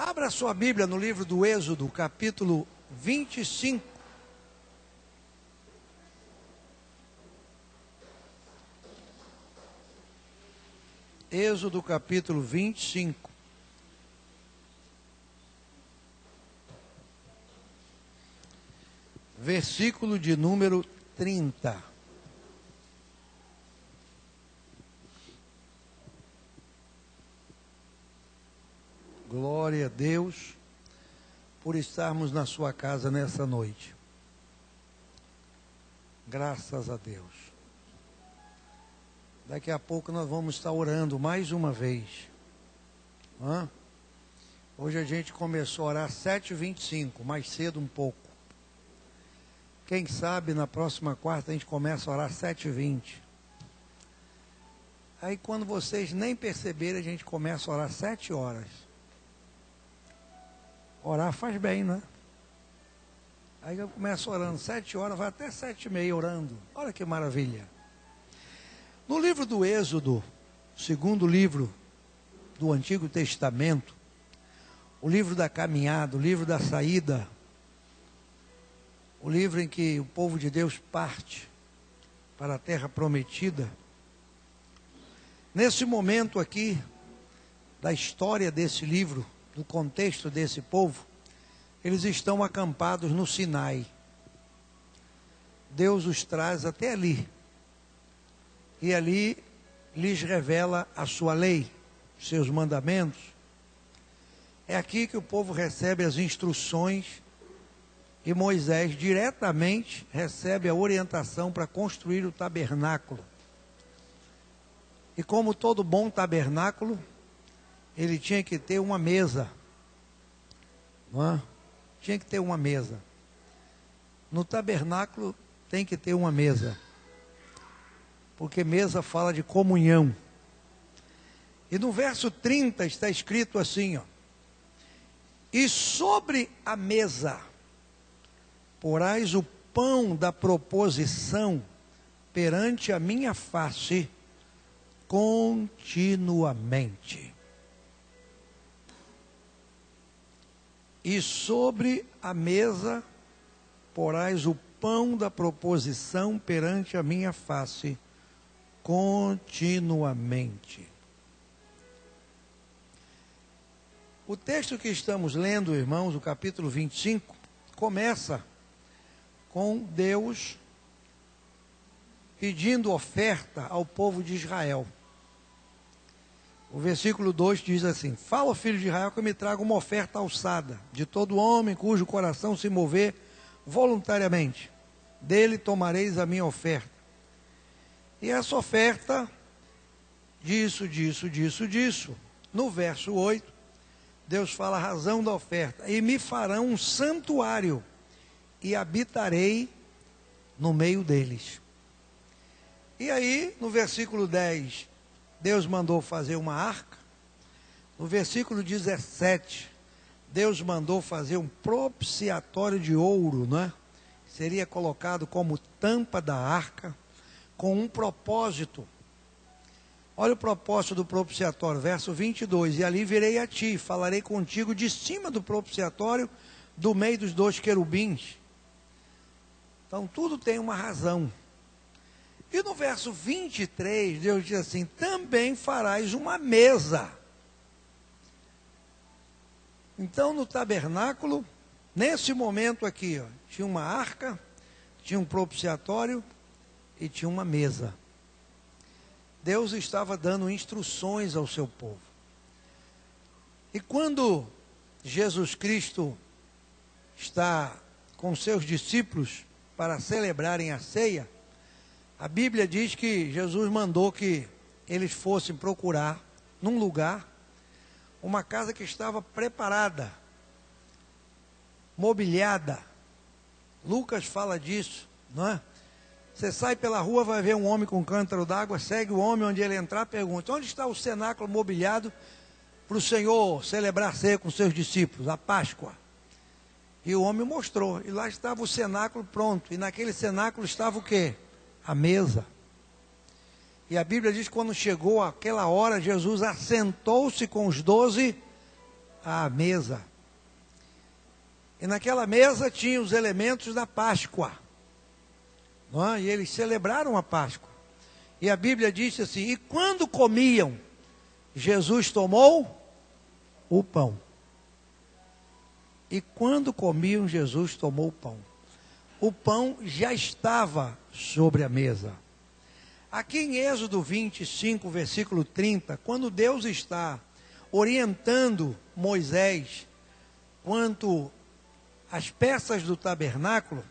Abra sua Bíblia no livro do Êxodo, capítulo 25. Êxodo, capítulo 25. Versículo de número 30. Glória a Deus por estarmos na sua casa nessa noite. Graças a Deus. Daqui a pouco nós vamos estar orando mais uma vez. Hoje a gente começou a orar às 7h25, mais cedo um pouco. Quem sabe na próxima quarta a gente começa a orar às 7h20. Aí quando vocês nem perceberem, a gente começa a orar às 7 horas. Orar faz bem, né? Aí eu começo orando 7 horas, vai até 7h30 orando. Olha que maravilha. No livro do Êxodo, segundo livro do Antigo Testamento, o livro da caminhada, o livro da saída, o livro em que o povo de Deus parte para a terra prometida. Nesse momento aqui, da história desse livro, do contexto desse povo, eles estão acampados no Sinai. Deus os traz até ali. E ali lhes revela a sua lei, os seus mandamentos. É aqui que o povo recebe as instruções e Moisés diretamente recebe a orientação para construir o tabernáculo. E como todo bom tabernáculo, ele tinha que ter uma mesa. Não é? Tinha que ter uma mesa. No tabernáculo tem que ter uma mesa. Porque mesa fala de comunhão. E no verso 30 está escrito assim, ó. E sobre a mesa porás o pão da proposição perante a minha face continuamente. E sobre a mesa porás o pão da proposição perante a minha face continuamente. O texto que estamos lendo, irmãos, o capítulo 25, começa com Deus pedindo oferta ao povo de Israel. O versículo 2 diz assim: fala, filho de Israel, que eu me traga uma oferta alçada, de todo homem cujo coração se mover voluntariamente. Dele tomareis a minha oferta. E essa oferta, disso. No verso 8, Deus fala a razão da oferta. E me farão um santuário, e habitarei no meio deles. E aí, no versículo 10, Deus mandou fazer uma arca. No versículo 17, Deus mandou fazer um propiciatório de ouro, né? Seria colocado como tampa da arca, com um propósito. Olha o propósito do propiciatório, verso 22. E ali virei a ti, falarei contigo de cima do propiciatório, do meio dos dois querubins. Então tudo tem uma razão. E no verso 23, Deus diz assim: também farás uma mesa. Então no tabernáculo, nesse momento aqui, ó, tinha uma arca, tinha um propiciatório e tinha uma mesa. Deus estava dando instruções ao seu povo. E quando Jesus Cristo está com seus discípulos para celebrarem a ceia, a Bíblia diz que Jesus mandou que eles fossem procurar, num lugar, uma casa que estava preparada, mobiliada. Lucas fala disso, não é? Você sai pela rua, vai ver um homem com um cântaro d'água, segue o homem, onde ele entrar, pergunta: onde está o cenáculo mobiliado para o Senhor celebrar a ceia com seus discípulos, a Páscoa? E o homem mostrou, e lá estava o cenáculo pronto, e naquele cenáculo estava o quê? A mesa. E a Bíblia diz que quando chegou aquela hora, Jesus assentou-se com os 12 à mesa. E naquela mesa tinha os elementos da Páscoa. Não é? E eles celebraram a Páscoa. E a Bíblia diz assim: e quando comiam, Jesus tomou o pão. E quando comiam, Jesus tomou o pão. O pão já estava sobre a mesa. Aqui em Êxodo 25, versículo 30, quando Deus está orientando Moisés quanto às peças do tabernáculo,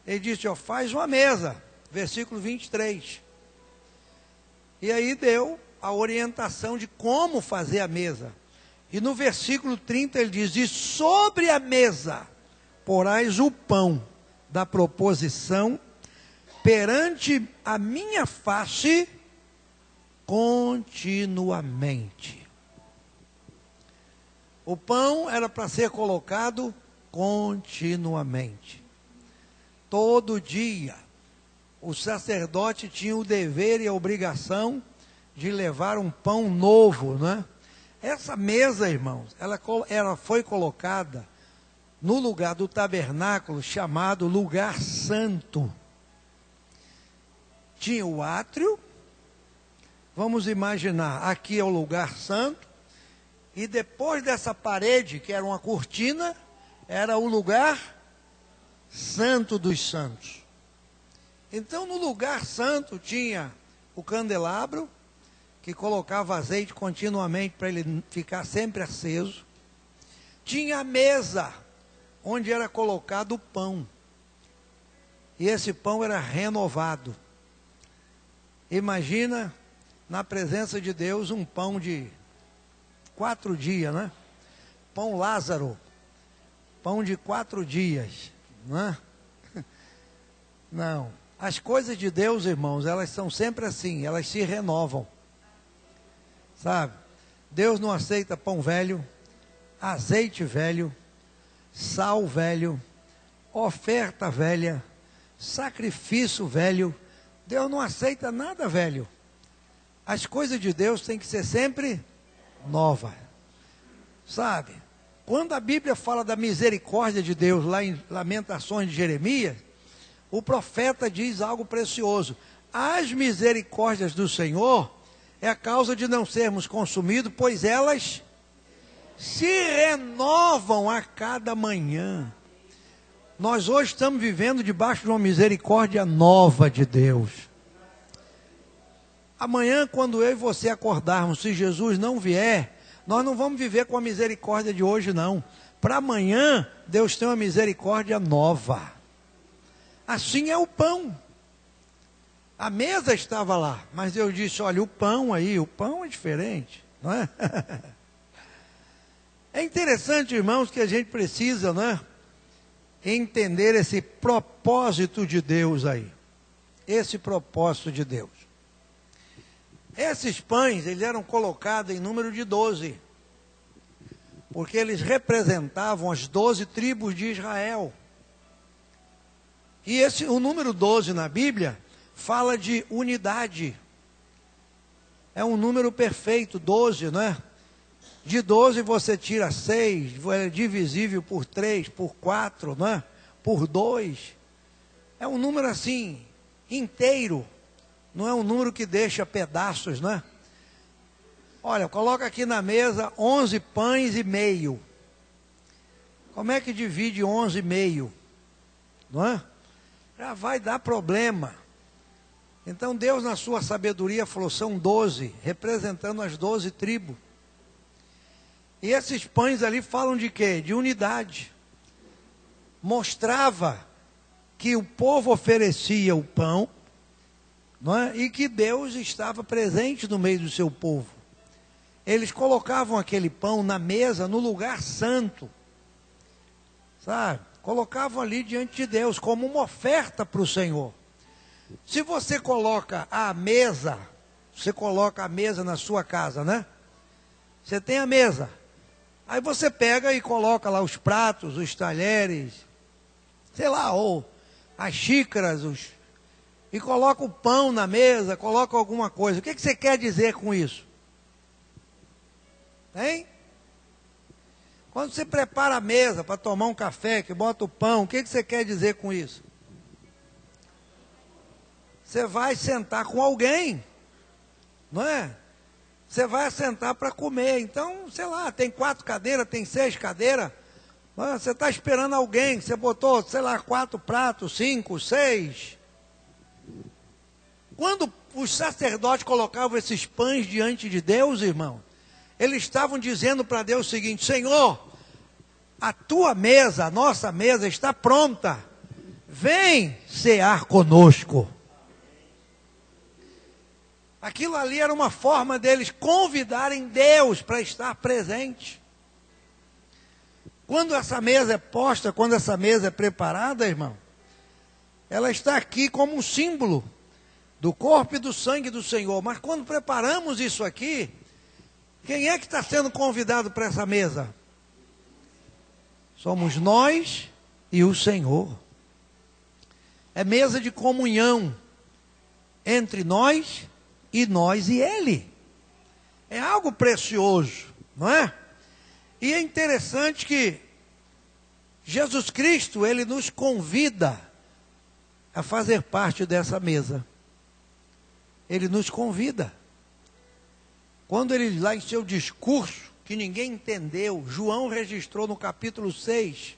ele disse: ó, faz uma mesa, versículo 23. E aí deu a orientação de como fazer a mesa. E no versículo 30 ele diz: e sobre a mesa porás o pão da proposição perante a minha face continuamente. O pão era para ser colocado continuamente. Todo dia o sacerdote tinha o dever e a obrigação de levar um pão novo, né? Essa mesa, irmãos, ela foi colocada no lugar do tabernáculo chamado lugar santo. Tinha o átrio, vamos imaginar, aqui é o lugar santo, e depois dessa parede, que era uma cortina, era o lugar santo dos santos. Então, no lugar santo tinha o candelabro, que colocava azeite continuamente para ele ficar sempre aceso. Tinha a mesa, onde era colocado o pão. E esse pão era renovado. Imagina, na presença de Deus, um pão de 4 dias, né? Pão Lázaro. Pão de 4 dias, né? Não. As coisas de Deus, irmãos, elas são sempre assim, elas se renovam. Sabe? Deus não aceita pão velho, azeite velho, sal velho, oferta velha, sacrifício velho. Deus não aceita nada velho. As coisas de Deus têm que ser sempre novas. Sabe? Quando a Bíblia fala da misericórdia de Deus, lá em Lamentações de Jeremias, o profeta diz algo precioso: as misericórdias do Senhor é a causa de não sermos consumidos, pois elas se renovam a cada manhã. Nós hoje estamos vivendo debaixo de uma misericórdia nova de Deus. Amanhã, quando eu e você acordarmos, se Jesus não vier, nós não vamos viver com a misericórdia de hoje, não. Para amanhã, Deus tem uma misericórdia nova. Assim é o pão. A mesa estava lá, mas Deus disse: olha, o pão aí, o pão é diferente, não é? É interessante, irmãos, que a gente precisa, né, entender esse propósito de Deus aí. Esse propósito de Deus. Esses pães, eles eram colocados em número de 12, porque eles representavam as 12 tribos de Israel. E o número 12 na Bíblia fala de unidade. É um número perfeito, 12, não é? De 12 você tira 6, é divisível por 3, por 4, não é? Por 2. É um número assim, inteiro. Não é um número que deixa pedaços, não é? Olha, coloca aqui na mesa 11 pães e meio. Como é que divide 11 e meio? Não é? Já vai dar problema. Então Deus, na sua sabedoria, falou: são 12, representando as 12 tribos. E esses pães ali falam de quê? De unidade. Mostrava que o povo oferecia o pão, não é? E que Deus estava presente no meio do seu povo. Eles colocavam aquele pão na mesa, no lugar santo. Sabe? Colocavam ali diante de Deus, como uma oferta para o Senhor. Se você coloca a mesa, você coloca a mesa na sua casa, né? Você tem a mesa. Aí você pega e coloca lá os pratos, os talheres, sei lá, ou as xícaras, e coloca o pão na mesa, coloca alguma coisa. O que você quer dizer com isso? Hein? Quando você prepara a mesa para tomar um café, que bota o pão, o que você quer dizer com isso? Você vai sentar com alguém, não é? Você vai sentar para comer. Então, sei lá, tem 4 cadeiras, tem 6 cadeiras. Você está esperando alguém, você botou, sei lá, 4 pratos, 5, 6. Quando os sacerdotes colocavam esses pães diante de Deus, irmão, eles estavam dizendo para Deus o seguinte: Senhor, a tua mesa, a nossa mesa está pronta. Vem cear conosco. Aquilo ali era uma forma deles convidarem Deus para estar presente. Quando essa mesa é posta, quando essa mesa é preparada, irmão, ela está aqui como um símbolo do corpo e do sangue do Senhor. Mas quando preparamos isso aqui, quem é que está sendo convidado para essa mesa? Somos nós e o Senhor. É mesa de comunhão entre nós e Ele. É algo precioso, não é? E é interessante que Jesus Cristo, Ele nos convida a fazer parte dessa mesa. Ele nos convida. Quando ele, lá em seu discurso, que ninguém entendeu, João registrou no capítulo 6,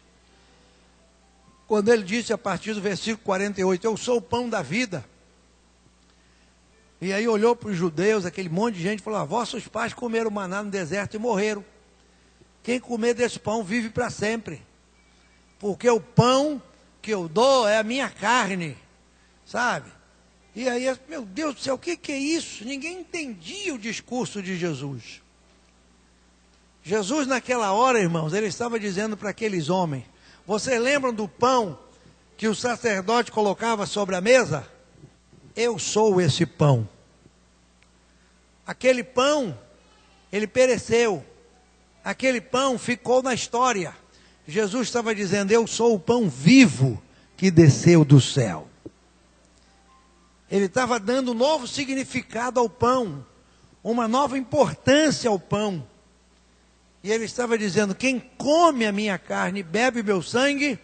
quando ele disse a partir do versículo 48, eu sou o pão da vida. E aí olhou para os judeus, aquele monte de gente, e falou: vossos pais comeram maná no deserto e morreram. Quem comer desse pão vive para sempre. Porque o pão que eu dou é a minha carne, sabe? E aí, meu Deus do céu, o que é isso? Ninguém entendia o discurso de Jesus. Jesus naquela hora, irmãos, ele estava dizendo para aqueles homens: vocês lembram do pão que o sacerdote colocava sobre a mesa? Eu sou esse pão. Aquele pão, ele pereceu. Aquele pão ficou na história. Jesus estava dizendo: eu sou o pão vivo que desceu do céu. Ele estava dando um novo significado ao pão, uma nova importância ao pão. E ele estava dizendo: quem come a minha carne e bebe meu sangue,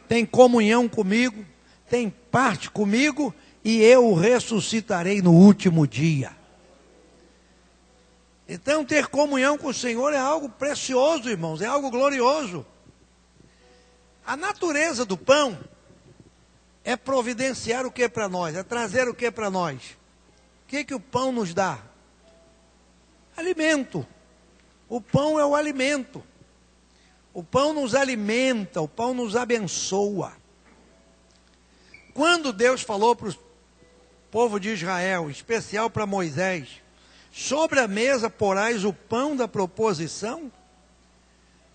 tem comunhão comigo, tem parte comigo, e eu o ressuscitarei no último dia. Então, ter comunhão com o Senhor é algo precioso, irmãos, é algo glorioso. A natureza do pão é providenciar o que para nós? É trazer o que para nós? O que o pão nos dá? Alimento. O pão é o alimento. O pão nos alimenta, o pão nos abençoa. Quando Deus falou para o povo de Israel, em especial para Moisés, sobre a mesa porás o pão da proposição,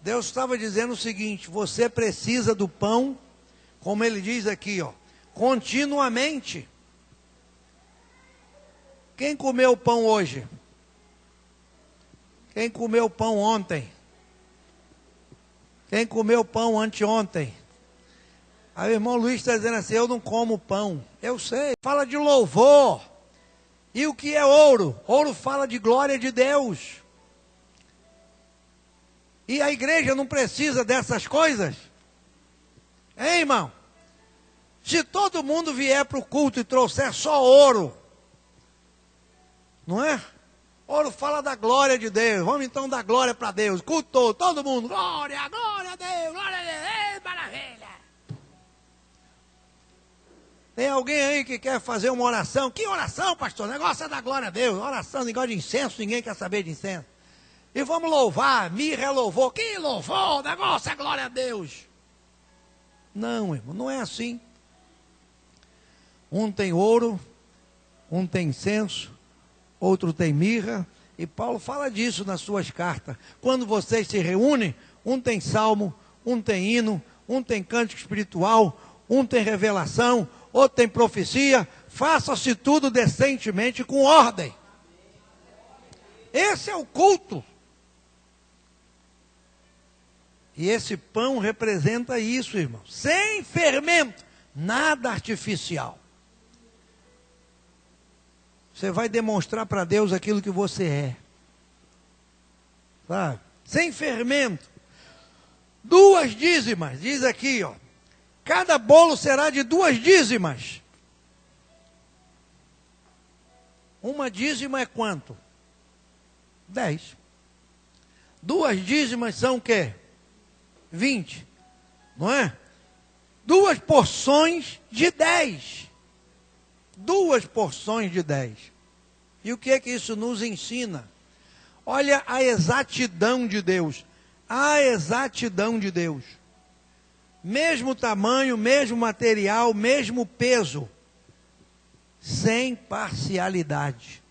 Deus estava dizendo o seguinte: você precisa do pão, como ele diz aqui, ó, continuamente. Quem comeu pão hoje? Quem comeu pão ontem? Quem comeu pão anteontem? Aí o irmão Luiz está dizendo assim: eu não como pão. Eu sei, fala de louvor. E o que é ouro? Ouro fala de glória de Deus. E a igreja não precisa dessas coisas? Hein, irmão? Se todo mundo vier para o culto e trouxer só ouro, não é? Ouro fala da glória de Deus. Vamos então dar glória para Deus. Culto todo mundo. Glória, glória a Deus, glória a Deus, maravilha. Tem alguém aí que quer fazer uma oração? Que oração, pastor? O negócio é da glória a Deus. Oração, negócio de incenso, ninguém quer saber de incenso. E vamos louvar, mirra é louvor. Que louvor? O negócio é glória a Deus. Não, irmão, não é assim. Um tem ouro, um tem incenso, outro tem mirra. E Paulo fala disso nas suas cartas. Quando vocês se reúnem, um tem salmo, um tem hino, um tem cântico espiritual, um tem revelação, outro tem profecia. Faça-se tudo decentemente, com ordem. Esse é o culto. E esse pão representa isso, irmão. Sem fermento, nada artificial. Você vai demonstrar para Deus aquilo que você é. Sabe? Sem fermento. 2 dízimas, diz aqui, ó. Cada bolo será de 2 dízimas. Uma dízima é quanto? 10. 2 dízimas são o quê? 20. Não é? 2 porções de 10. 2 porções de 10. E o que é que isso nos ensina? Olha a exatidão de Deus. A exatidão de Deus. Mesmo tamanho, mesmo material, mesmo peso. Sem parcialidade.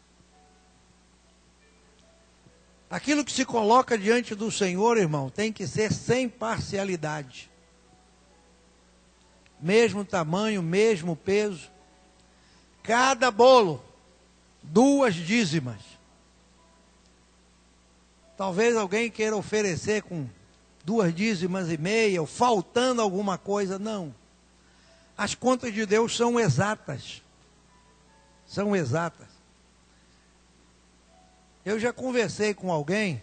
Aquilo que se coloca diante do Senhor, irmão, tem que ser sem parcialidade. Mesmo tamanho, mesmo peso. Cada bolo, 2 dízimas. Talvez alguém queira oferecer com 2 dízimas e meia, ou faltando alguma coisa. Não. As contas de Deus são exatas. São exatas. Eu já conversei com alguém,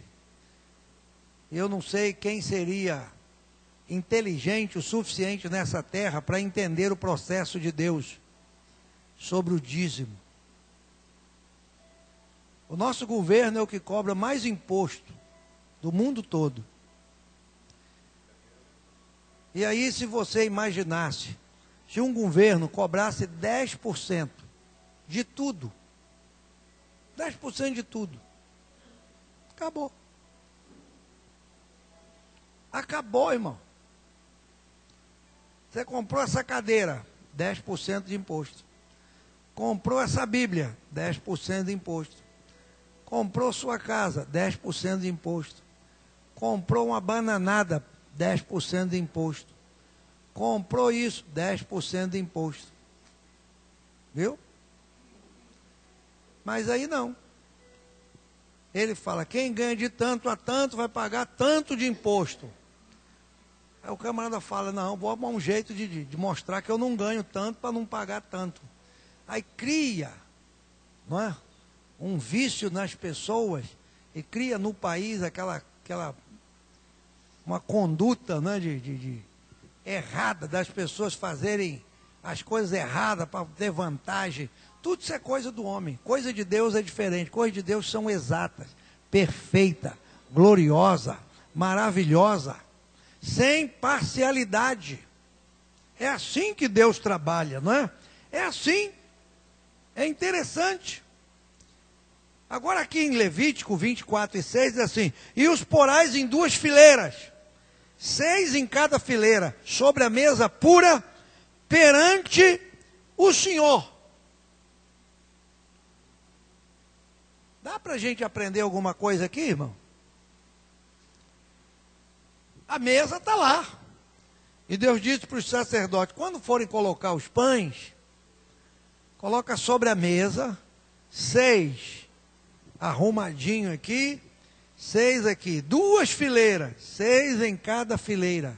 eu não sei quem seria inteligente o suficiente nessa terra para entender o processo de Deus sobre o dízimo. O nosso governo é o que cobra mais imposto do mundo todo. E aí, se você imaginasse, se um governo cobrasse 10% de tudo, 10% de tudo, acabou. Acabou, irmão. Você comprou essa cadeira, 10% de imposto. Comprou essa Bíblia, 10% de imposto. Comprou sua casa, 10% de imposto. Comprou uma bananada, 10% de imposto. Comprou isso, 10% de imposto. Viu? Mas aí não. Ele fala, quem ganha de tanto a tanto vai pagar tanto de imposto. Aí o camarada fala, não, vou arrumar um jeito de mostrar que eu não ganho tanto para não pagar tanto. Aí cria, não é? Um vício nas pessoas e cria no país uma conduta, né, errada das pessoas fazerem as coisas erradas para ter vantagem. Tudo isso é coisa do homem. Coisa de Deus é diferente. Coisas de Deus são exatas, perfeita, gloriosa, maravilhosa, sem parcialidade. É assim que Deus trabalha, não é? É assim. É interessante. Agora aqui em Levítico 24:6 diz assim, e os porais em 2 fileiras, 6 em cada fileira, sobre a mesa pura, perante o Senhor. Dá para a gente aprender alguma coisa aqui, irmão? A mesa está lá. E Deus disse para os sacerdotes, quando forem colocar os pães, coloca sobre a mesa, 6 arrumadinho aqui, 6 aqui, 2 fileiras, 6 em cada fileira.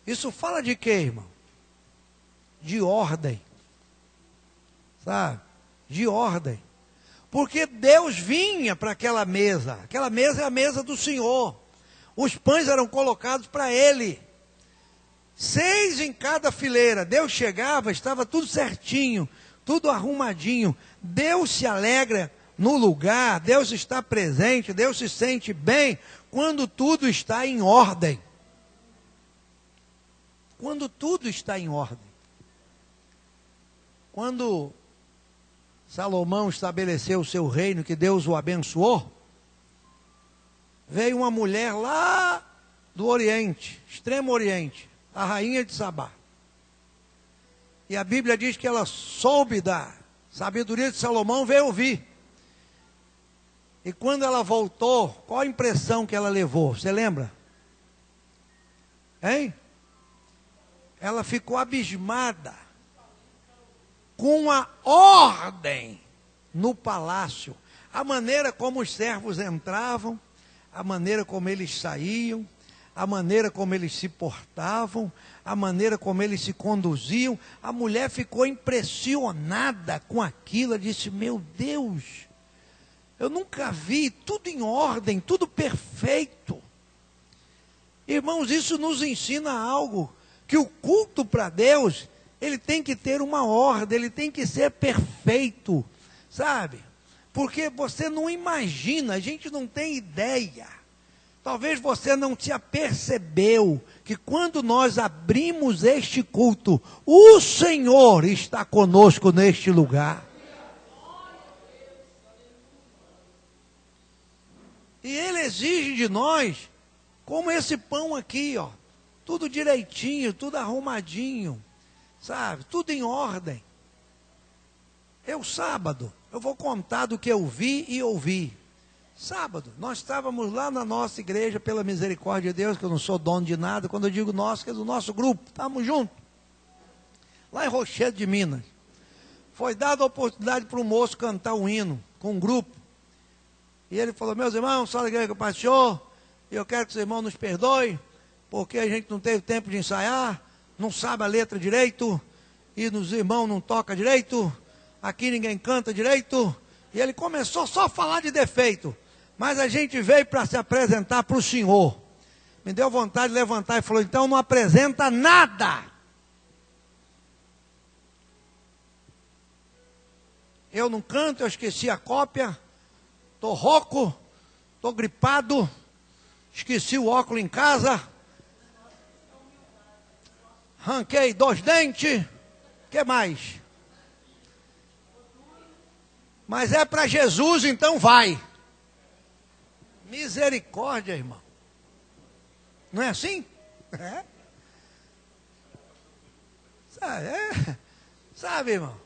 Isso fala de quê, irmão? De ordem. Sabe? De ordem. Porque Deus vinha para aquela mesa é a mesa do Senhor. Os pães eram colocados para Ele. 6 em cada fileira. Deus chegava, estava tudo certinho, tudo arrumadinho. Deus se alegra no lugar, Deus está presente, Deus se sente bem quando tudo está em ordem. Quando tudo está em ordem. Quando Salomão estabeleceu o seu reino, que Deus o abençoou, veio uma mulher lá do Oriente, Extremo Oriente, a rainha de Sabá. E a Bíblia diz que ela soube da sabedoria de Salomão, veio ouvir. E quando ela voltou, qual a impressão que ela levou? Você lembra? Hein? Ela ficou abismada com a ordem no palácio. A maneira como os servos entravam, a maneira como eles saíam, a maneira como eles se portavam, a maneira como eles se conduziam. A mulher ficou impressionada com aquilo, disse, meu Deus, eu nunca vi, tudo em ordem, tudo perfeito. irmãos, isso nos ensina algo, que o culto para Deus, ele tem que ter uma ordem, ele tem que ser perfeito, sabe? Porque você não imagina, a gente não tem ideia. Talvez você não se apercebeu que quando nós abrimos este culto, o Senhor está conosco neste lugar. E Ele exige de nós, como esse pão aqui, ó, tudo direitinho, tudo arrumadinho, sabe? Tudo em ordem. Sábado, eu vou contar do que eu vi e ouvi. Sábado, nós estávamos lá na nossa igreja, pela misericórdia de Deus, que eu não sou dono de nada, quando eu digo nosso, que é do nosso grupo, estávamos juntos, lá em Rochedo de Minas. Foi dada a oportunidade para um moço cantar um hino com um grupo. E ele falou: meus irmãos, só da igreja que eu pastor, e eu quero que os irmãos nos perdoem, porque a gente não teve tempo de ensaiar, não sabe a letra direito, e nos irmãos não toca direito, aqui ninguém canta direito. E ele começou só a falar de defeito. Mas a gente veio para se apresentar para o Senhor. Me deu vontade de levantar e falou: então não apresenta nada. Eu não canto, eu esqueci a cópia. Estou rouco, estou gripado, esqueci o óculos em casa. Arranquei 2 dentes. O que mais? Mas é para Jesus, então vai. Misericórdia, irmão. Não é assim? É. Sabe, irmão?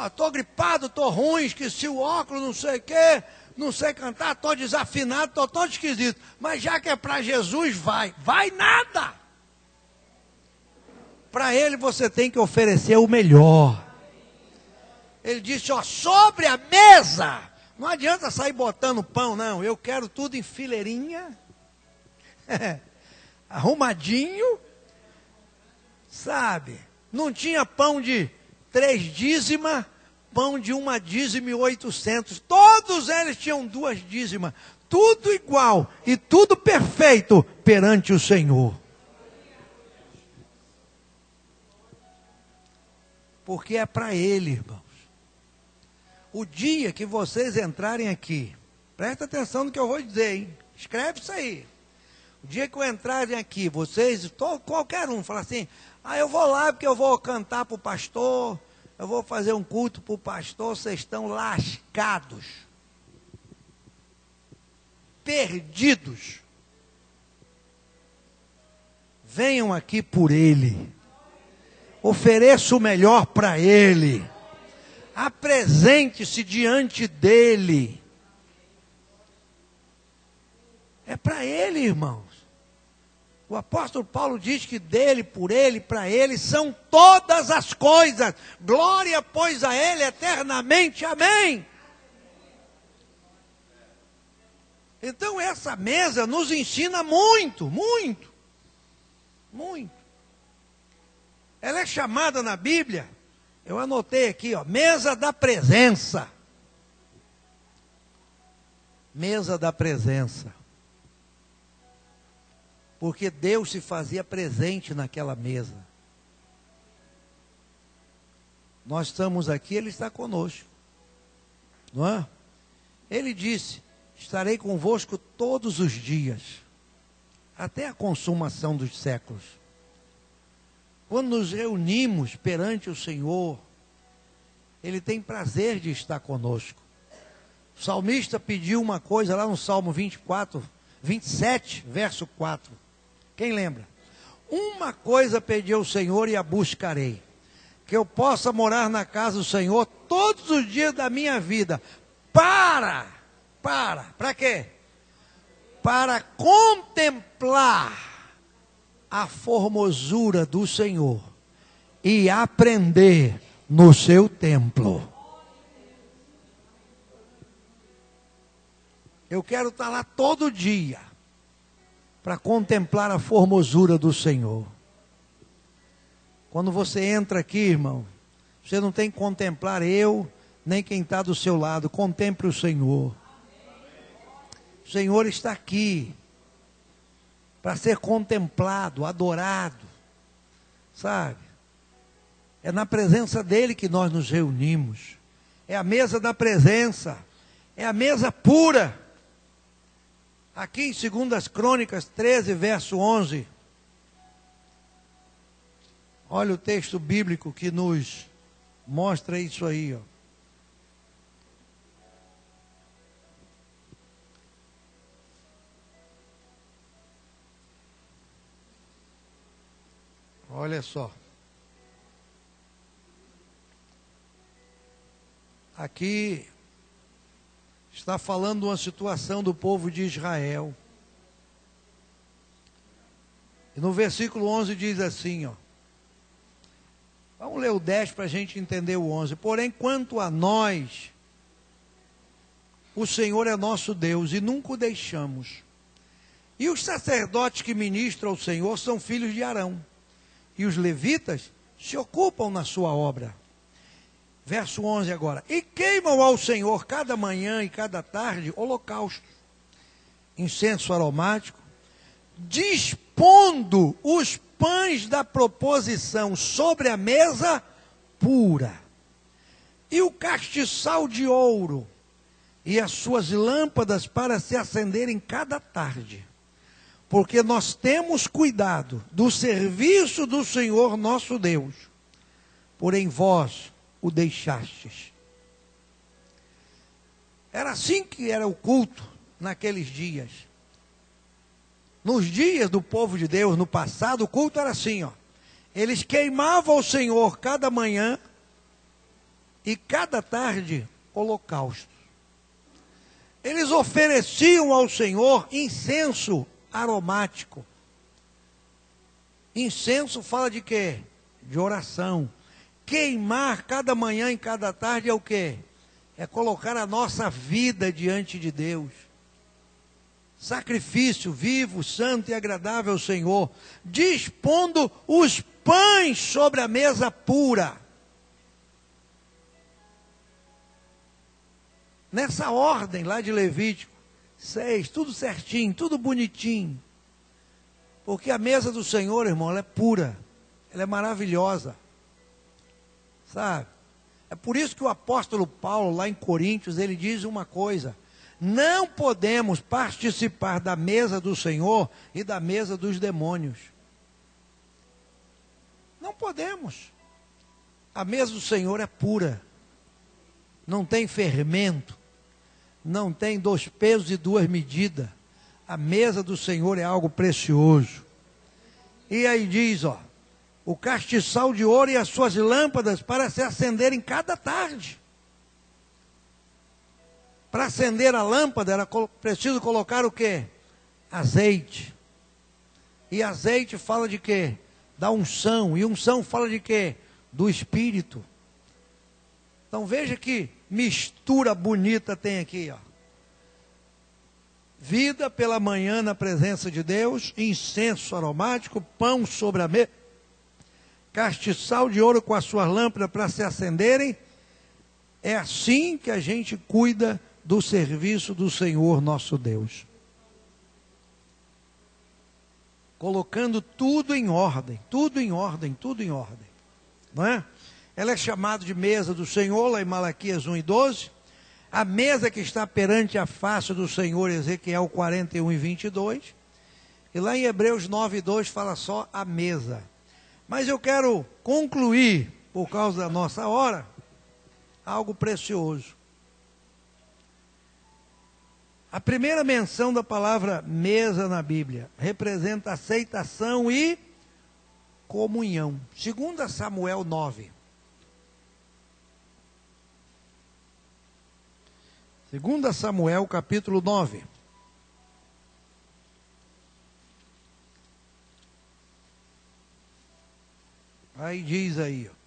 Estou gripado, estou ruim, esqueci o óculos, não sei o quê, não sei cantar, estou desafinado, estou todo esquisito. Mas já que é para Jesus, vai. Vai nada. Para Ele você tem que oferecer o melhor. Ele disse: sobre a mesa, não adianta sair botando pão, não. Eu quero tudo em fileirinha, arrumadinho, sabe? Não tinha pão de 3 dízimas, pão de 1 dízima e 800. Todos eles tinham 2 dízimas. Tudo igual e tudo perfeito perante o Senhor. Porque é para Ele, irmão. O dia que vocês entrarem aqui, presta atenção no que eu vou dizer, hein? Escreve isso aí. O dia que eu entrarem aqui, vocês, qualquer um, fala assim: eu vou lá porque eu vou cantar para o pastor, eu vou fazer um culto para o pastor. Vocês estão lascados, perdidos. Venham aqui por Ele, ofereça o melhor para Ele. Apresente-se diante dEle. É para Ele, irmãos. O apóstolo Paulo diz que dEle, por Ele, para Ele são todas as coisas. Glória, pois, a Ele eternamente. Amém. Então essa mesa nos ensina muito, muito, muito. Ela é chamada na Bíblia, eu anotei aqui, mesa da presença. Mesa da presença. Porque Deus se fazia presente naquela mesa. Nós estamos aqui, Ele está conosco. Não é? Ele disse: estarei convosco todos os dias, até a consumação dos séculos. Quando nos reunimos perante o Senhor, Ele tem prazer de estar conosco. O salmista pediu uma coisa lá no Salmo 27, verso 4. Quem lembra? Uma coisa pedi ao Senhor e a buscarei: que eu possa morar na casa do Senhor todos os dias da minha vida. Para quê? Para contemplar a formosura do Senhor e aprender no seu templo. Eu quero estar lá todo dia para contemplar a formosura do Senhor. Quando você entra aqui, irmão, você não tem que contemplar eu, nem quem está do seu lado. Contemple o Senhor. O Senhor está aqui. para ser contemplado, adorado, sabe? É na presença dele que nós nos reunimos. É a mesa da presença, é a mesa pura. Aqui em 2 Crônicas 13, verso 11, olha o texto bíblico que nos mostra isso aí, ó. Olha só. Aqui está falando uma situação do povo de Israel. E no versículo 11 diz assim, ó. Vamos ler o 10 para a gente entender o 11. Porém, quanto a nós, o Senhor é nosso Deus e nunca o deixamos. E os sacerdotes que ministram ao Senhor são filhos de Arão. E os levitas se ocupam na sua obra. Verso 11 agora. E queimam ao Senhor cada manhã e cada tarde holocausto, incenso aromático, dispondo os pães da proposição sobre a mesa pura, e o castiçal de ouro, e as suas lâmpadas para se acenderem cada tarde. Porque nós temos cuidado do serviço do Senhor nosso Deus, porém vós o deixastes. Era assim que era o culto naqueles dias. Nos dias do povo de Deus, no passado, o culto era assim, ó. Eles queimavam ao Senhor cada manhã e cada tarde holocausto. Eles ofereciam ao Senhor incenso aromático. Incenso fala de quê? De oração. Queimar cada manhã e cada tarde é o quê? É colocar a nossa vida diante de Deus. Sacrifício vivo, santo e agradável ao Senhor, dispondo os pães sobre a mesa pura. Nessa ordem lá de Levítico 6, tudo certinho, tudo bonitinho. Porque a mesa do Senhor, irmão, ela é pura, ela é maravilhosa. Sabe? É por isso que o apóstolo Paulo, lá em Coríntios, ele diz uma coisa: não podemos participar da mesa do Senhor e da mesa dos demônios. Não podemos. A mesa do Senhor é pura. Não tem fermento. Não tem 2 pesos e 2 medidas. A mesa do Senhor é algo precioso. E aí diz, ó, o castiçal de ouro e as suas lâmpadas para se acenderem cada tarde. Para acender a lâmpada era preciso colocar o quê? Azeite. E azeite fala de quê? Da unção. E unção fala de quê? Do Espírito. Então veja que mistura bonita tem aqui, ó. Vida pela manhã na presença de Deus, incenso aromático, pão sobre a mesa, castiçal de ouro com as suas lâmpadas para se acenderem. É assim que a gente cuida do serviço do Senhor nosso Deus. Colocando tudo em ordem, tudo em ordem, tudo em ordem. Não é? Ela é chamada de mesa do Senhor, lá em Malaquias 1 e 12. A mesa que está perante a face do Senhor, Ezequiel 41 e 22. E lá em Hebreus 9 e 2 fala só a mesa. Mas eu quero concluir, por causa da nossa hora, algo precioso. A primeira menção da palavra mesa na Bíblia representa aceitação e comunhão. 2 Samuel 9. 2 Samuel capítulo 9. Aí diz aí, ó.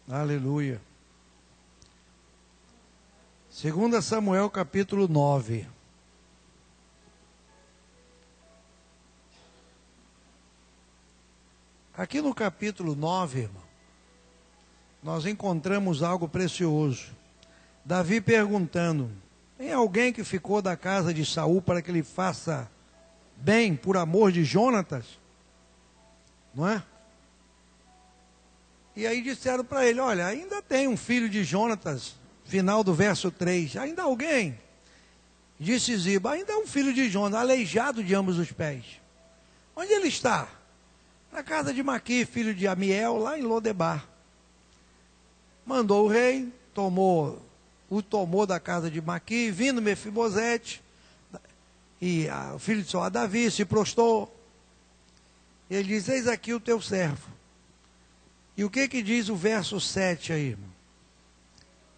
Aleluia. 2 Samuel capítulo 9. Aqui no capítulo 9, irmão, nós encontramos algo precioso. Davi perguntando: tem alguém que ficou da casa de Saul para que ele faça bem por amor de Jonatas? Não é? E aí disseram para ele: olha, ainda tem um filho de Jonatas, final do verso 3, ainda alguém? Disse Ziba: ainda é um filho de Jonatas, aleijado de ambos os pés. Onde ele está? Na casa de Maqui, filho de Amiel, lá em Lodebar. Mandou o rei, o tomou da casa de Maqui, vindo Mefibosete, e o filho de Saul, Davi, se prostrou. Ele diz: eis aqui o teu servo. E o que diz o verso 7 aí, irmão?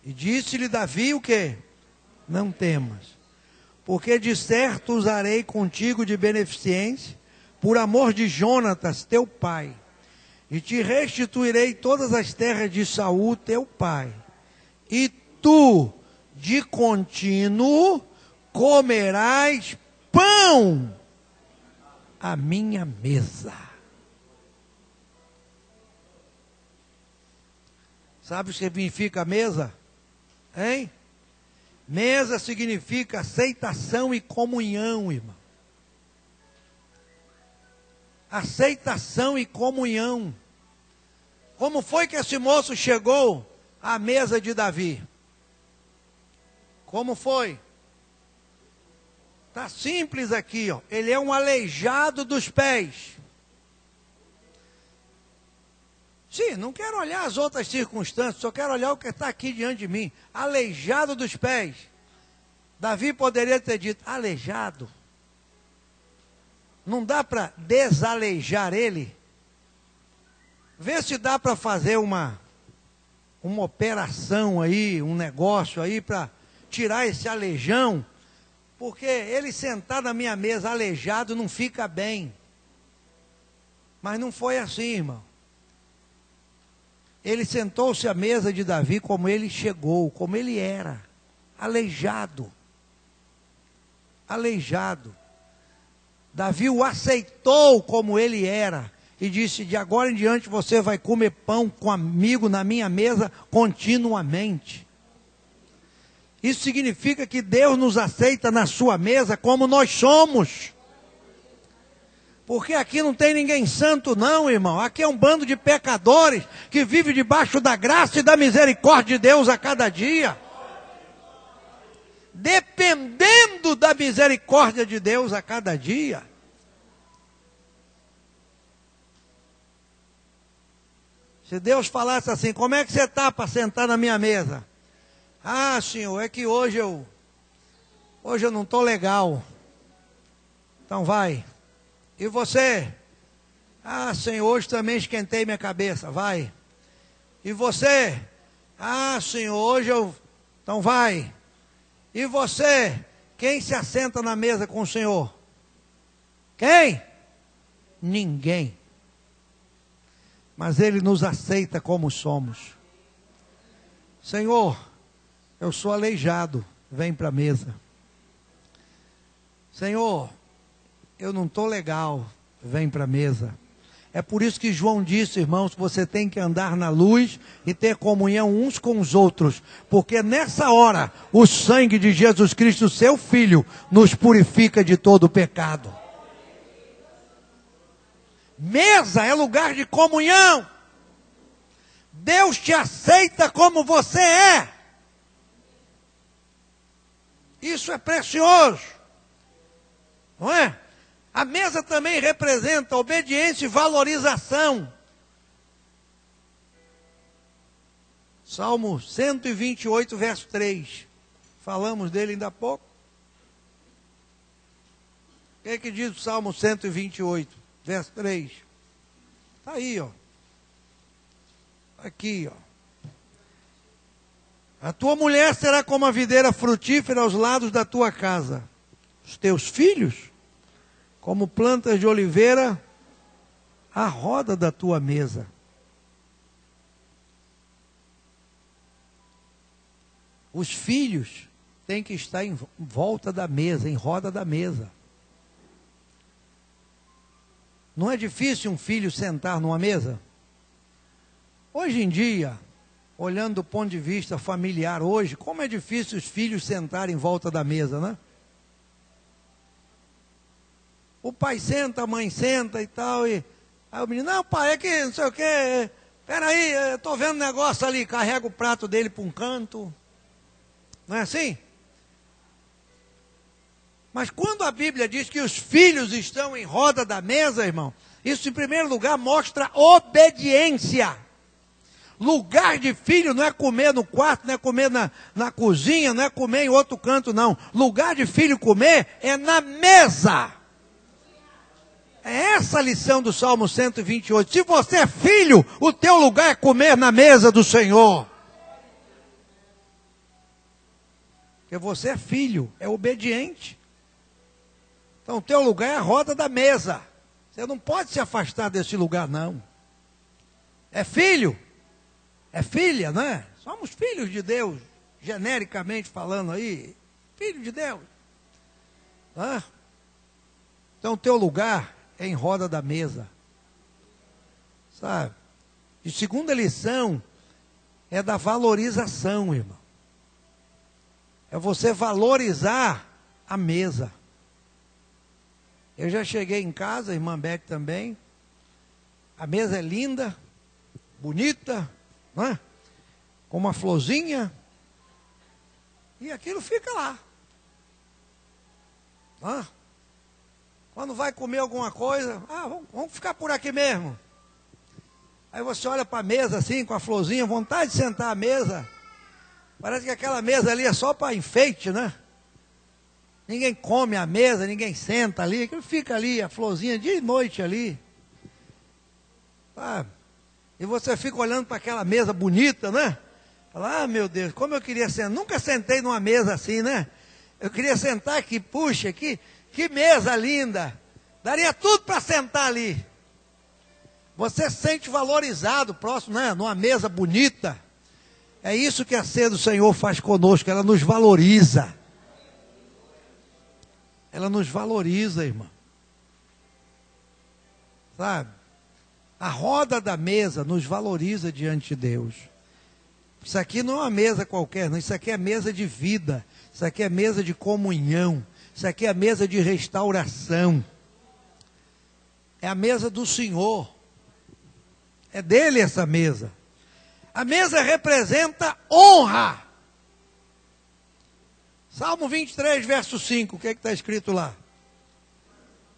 E disse-lhe Davi o quê? Não temas, porque de certo usarei contigo de beneficência, por amor de Jonatas, teu pai, e te restituirei todas as terras de Saul, teu pai, e tu, de contínuo, comerás pão à minha mesa. Sabe o que significa mesa? Hein? Mesa significa aceitação e comunhão, irmão. Aceitação e comunhão. Como foi que esse moço chegou à mesa de Davi? Como foi? Está simples aqui, ó. Ele é um aleijado dos pés. Sim, não quero olhar as outras circunstâncias, só quero olhar o que está aqui diante de mim. Aleijado dos pés. Davi poderia ter dito: aleijado. Não dá para desaleijar ele? Vê se dá para fazer uma operação aí, um negócio aí para tirar esse aleijão. Porque ele sentar na minha mesa aleijado não fica bem. Mas não foi assim, irmão. Ele sentou-se à mesa de Davi como ele chegou, como ele era, aleijado. Aleijado. Davi o aceitou como ele era e disse: de agora em diante você vai comer pão comigo na minha mesa continuamente. Isso significa que Deus nos aceita na sua mesa como nós somos. Porque aqui não tem ninguém santo não, irmão. Aqui é um bando de pecadores que vive debaixo da graça e da misericórdia de Deus a cada dia. Dependendo da misericórdia de Deus a cada dia. Se Deus falasse assim: como é que você está para sentar na minha mesa? Ah, Senhor, é que hoje eu não estou legal. Então vai. E você? Ah, Senhor, hoje também esquentei minha cabeça. Vai. E você? Ah, Senhor, hoje então vai. E você? Quem se assenta na mesa com o Senhor? Quem? Ninguém. Mas Ele nos aceita como somos. Senhor, eu sou aleijado, vem para a mesa. Senhor, eu não estou legal, vem para a mesa. É por isso que João disse, irmãos, que você tem que andar na luz e ter comunhão uns com os outros. Porque nessa hora, o sangue de Jesus Cristo, seu Filho, nos purifica de todo pecado. Mesa é lugar de comunhão. Deus te aceita como você é. Isso é precioso. Não é? A mesa também representa obediência e valorização. Salmo 128, verso 3. Falamos dele ainda há pouco. O que diz o Salmo 128, verso 3? Está aí, ó. Aqui, ó. A tua mulher será como a videira frutífera aos lados da tua casa. Os teus filhos, como plantas de oliveira, à roda da tua mesa. Os filhos têm que estar em volta da mesa, em roda da mesa. Não é difícil um filho sentar numa mesa? Hoje em dia, olhando do ponto de vista familiar hoje, como é difícil os filhos sentarem em volta da mesa, né? O pai senta, a mãe senta e tal, e aí o menino, não pai, é que não sei o quê, peraí, eu estou vendo um negócio ali, carrega o prato dele para um canto, não é assim? Mas quando a Bíblia diz que os filhos estão em roda da mesa, irmão, isso em primeiro lugar mostra obediência. Lugar de filho não é comer no quarto, não é comer na cozinha, não é comer em outro canto, não. Lugar de filho comer é na mesa. É essa a lição do Salmo 128. Se você é filho, o teu lugar é comer na mesa do Senhor. Porque você é filho, é obediente. Então o teu lugar é a roda da mesa. Você não pode se afastar desse lugar, não. É filho. É filha, não é? Somos filhos de Deus, genericamente falando aí. Filho de Deus. Tá? Então o teu lugar é em roda da mesa. Sabe? E segunda lição é da valorização, irmão. É você valorizar a mesa. Eu já cheguei em casa, a irmã Beth também. A mesa é linda, bonita, não é? Com uma florzinha. E aquilo fica lá. Não é? Quando vai comer alguma coisa, vamos ficar por aqui mesmo. Aí você olha para a mesa assim, com a florzinha, vontade de sentar à mesa. Parece que aquela mesa ali é só para enfeite, né? Ninguém come a mesa, ninguém senta ali. Aquilo fica ali, a florzinha, dia e noite ali. Sabe? E você fica olhando para aquela mesa bonita, né? Fala, meu Deus, como eu queria sentar. Nunca sentei numa mesa assim, né? Eu queria sentar aqui, puxa, que mesa linda. Daria tudo para sentar ali. Você se sente valorizado, próximo, né? Numa mesa bonita. É isso que a ceia do Senhor faz conosco, ela nos valoriza. Ela nos valoriza, irmão. Sabe? A roda da mesa nos valoriza diante de Deus. Isso aqui não é uma mesa qualquer, não. Isso aqui é mesa de vida. Isso aqui é mesa de comunhão. Isso aqui é mesa de restauração. É a mesa do Senhor. É dele essa mesa. A mesa representa honra. Salmo 23, verso 5, o que está escrito lá?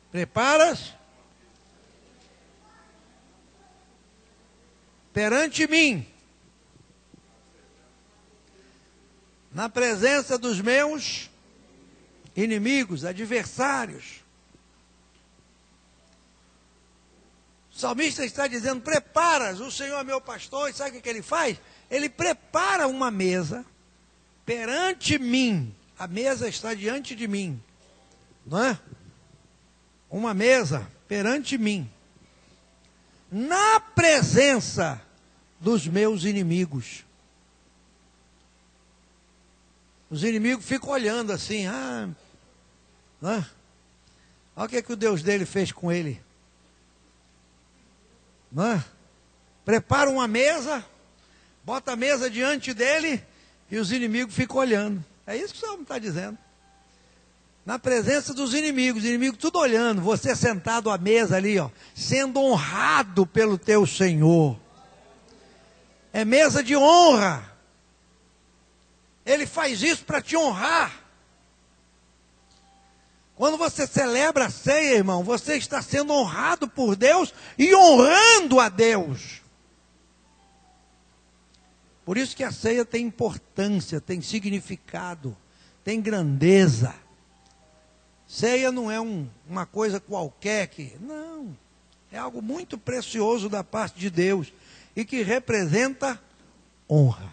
Preparas perante mim, na presença dos meus inimigos, adversários. O salmista está dizendo, preparas, o Senhor é meu pastor, e sabe o que ele faz? Ele prepara uma mesa perante mim. A mesa está diante de mim, não é? Uma mesa perante mim, na presença dos meus inimigos. Os inimigos ficam olhando assim, não é? Olha o que o Deus dele fez com ele. Não é? Prepara uma mesa, bota a mesa diante dele e os inimigos ficam olhando. É isso que o Salmo está dizendo. Na presença dos inimigos, os inimigos tudo olhando, você sentado à mesa ali, ó, sendo honrado pelo teu Senhor. É mesa de honra. Ele faz isso para te honrar. Quando você celebra a ceia, irmão, você está sendo honrado por Deus e honrando a Deus. Por isso que a ceia tem importância, tem significado, tem grandeza. Ceia não é uma coisa qualquer não. É algo muito precioso da parte de Deus e que representa honra.